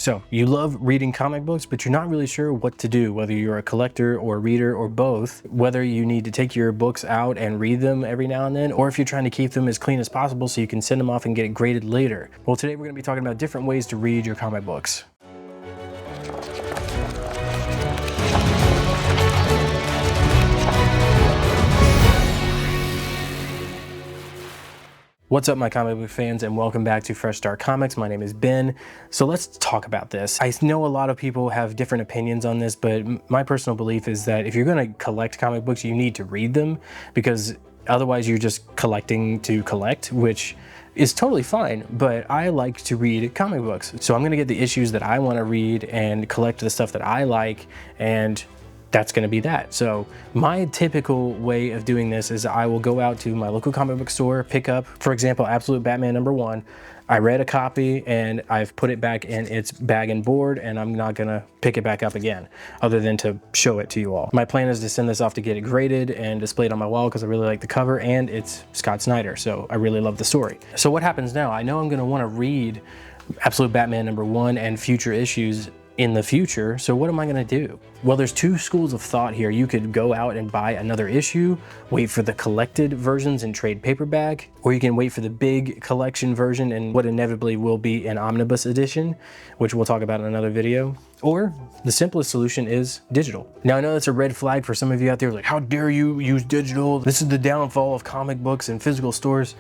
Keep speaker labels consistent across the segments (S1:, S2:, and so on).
S1: So you love reading comic books, but you're not really sure what to do, whether you're a collector or a reader or both, whether you need to take your books out and read them every now and then, or if you're trying to keep them as clean as possible so you can send them off and get it graded later. Well, today we're going to be talking about different ways to read your comic books. What's up, my comic book fans, and welcome back to Fresh Start Comics. My name is Ben. So let's talk about this. I know a lot of people have different opinions on this, but my personal belief is that if you're going to collect comic books, you need to read them, because otherwise you're just collecting to collect, which is totally fine. But I like to read comic books. So I'm going to get the issues that I want to read and collect the stuff that I like, and that's going to be that. So my typical way of doing this is I will go out to my local comic book store, pick up, for example, Absolute Batman #1. I read a copy and I've put it back in its bag and board, and I'm not going to pick it back up again other than to show it to you all. My plan is to send this off to get it graded and displayed on my wall because I really like the cover, and it's Scott Snyder, so I really love the story. So what happens now? I know I'm going to want to read Absolute Batman #1 and future issues in the future, so what am I going to do? Well, there's two schools of thought here. You could go out and buy another issue, wait for the collected versions in trade paperback, or you can wait for the big collection version and what inevitably will be an omnibus edition, which we'll talk about in another video. Or the simplest solution is digital. Now, I know that's a red flag for some of you out there, like, how dare you use digital? This is the downfall of comic books and physical stores.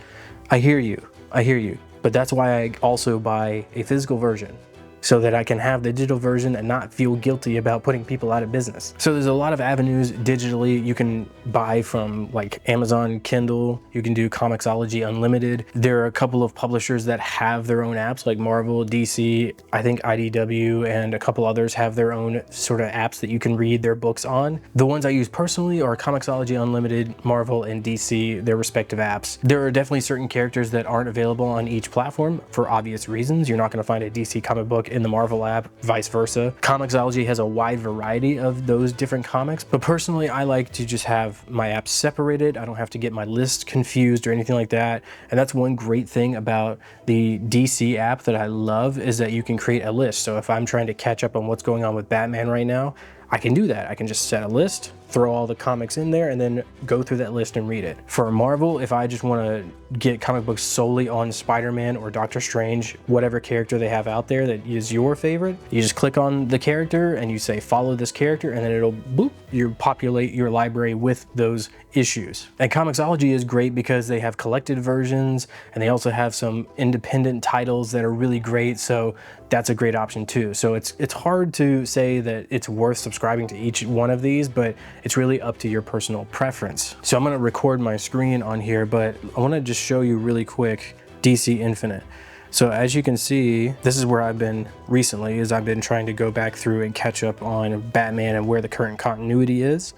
S1: I hear you, but that's why I also buy a physical version, so that I can have the digital version and not feel guilty about putting people out of business. So there's a lot of avenues digitally. You can buy from like Amazon Kindle, you can do Comixology Unlimited. There are a couple of publishers that have their own apps, like Marvel, DC, I think IDW, and a couple others have their own sort of apps that you can read their books on. The ones I use personally are Comixology Unlimited, Marvel, and DC, their respective apps. There are definitely certain characters that aren't available on each platform for obvious reasons. You're not gonna find a DC comic book in the Marvel app, vice versa. Comixology has a wide variety of those different comics, but personally I like to just have my apps separated. I don't have to get my list confused or anything like that. And that's one great thing about the DC app that I love, is that you can create a list. So if I'm trying to catch up on what's going on with Batman right now, I can do that. I can just set a list, throw all the comics in there, and then go through that list and read it. For Marvel, if I just want to get comic books solely on Spider-Man or Doctor Strange, whatever character they have out there that is your favorite, you just click on the character and you say follow this character, and then it'll boop, you populate your library with those issues. And Comixology is great because they have collected versions, and they also have some independent titles that are really great, so that's a great option too. So it's hard to say that it's worth subscribing to each one of these, but it's really up to your personal preference. So I'm gonna record my screen on here, but I wanna just show you really quick DC Infinite. So as you can see, this is where I've been recently, is I've been trying to go back through and catch up on Batman and where the current continuity is.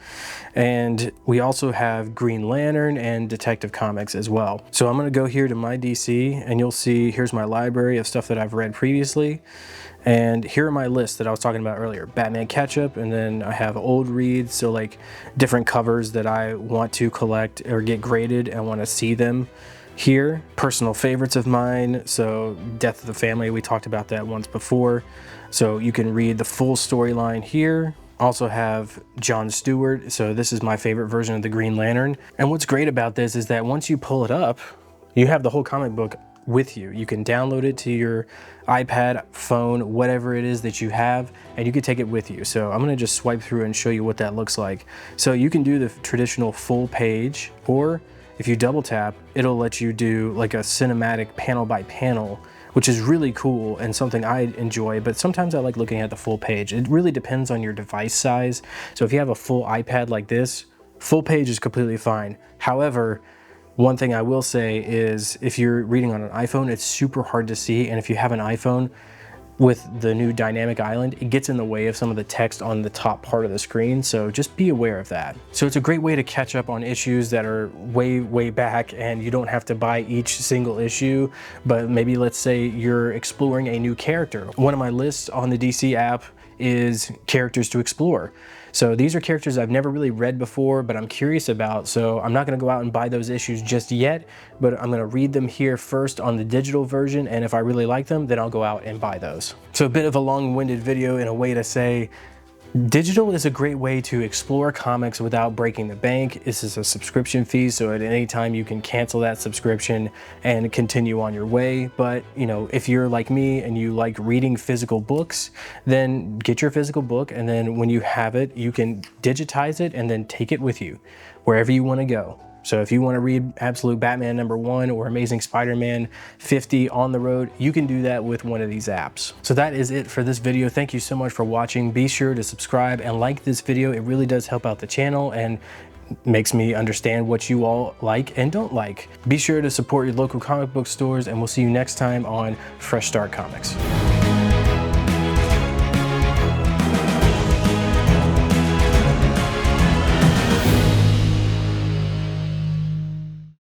S1: And we also have Green Lantern and Detective Comics as well. So I'm gonna go here to my DC, and you'll see here's my library of stuff that I've read previously. And here are my lists that I was talking about earlier. Batman Catch-Up, and then I have old reads, so like different covers that I want to collect or get graded and want to see them here. Personal favorites of mine, so Death of the Family, we talked about that once before. So you can read the full storyline here. Also have John Stewart, so this is my favorite version of the Green Lantern. And what's great about this is that once you pull it up, you have the whole comic book with you. You can download it to your iPad, phone, whatever it is that you have, and you can take it with you. So I'm gonna just swipe through and show you what that looks like. So you can do the traditional full page, or if you double tap, it'll let you do like a cinematic panel by panel, which is really cool and something I enjoy, but sometimes I like looking at the full page. It really depends on your device size. So if you have a full iPad like this, full page is completely fine. However, one thing I will say is if you're reading on an iPhone, it's super hard to see. And if you have an iPhone with the new dynamic island, it gets in the way of some of the text on the top part of the screen. So just be aware of that. So it's a great way to catch up on issues that are way, way back, and you don't have to buy each single issue, but maybe let's say you're exploring a new character. One of my lists on the DC app is characters to explore. So these are characters I've never really read before, but I'm curious about. So I'm not going to go out and buy those issues just yet, but I'm going to read them here first on the digital version. And if I really like them, then I'll go out and buy those. So a bit of a long-winded video in a way to say, digital is a great way to explore comics without breaking the bank. This is a subscription fee, so at any time you can cancel that subscription and continue on your way. But you know, if you're like me and you like reading physical books, then get your physical book, and then when you have it, you can digitize it and then take it with you wherever you want to go. So if you want to read Absolute Batman #1 or Amazing Spider-Man 50 on the road, you can do that with one of these apps. So that is it for this video. Thank you so much for watching. Be sure to subscribe and like this video. It really does help out the channel and makes me understand what you all like and don't like. Be sure to support your local comic book stores, and we'll see you next time on Fresh Start Comics.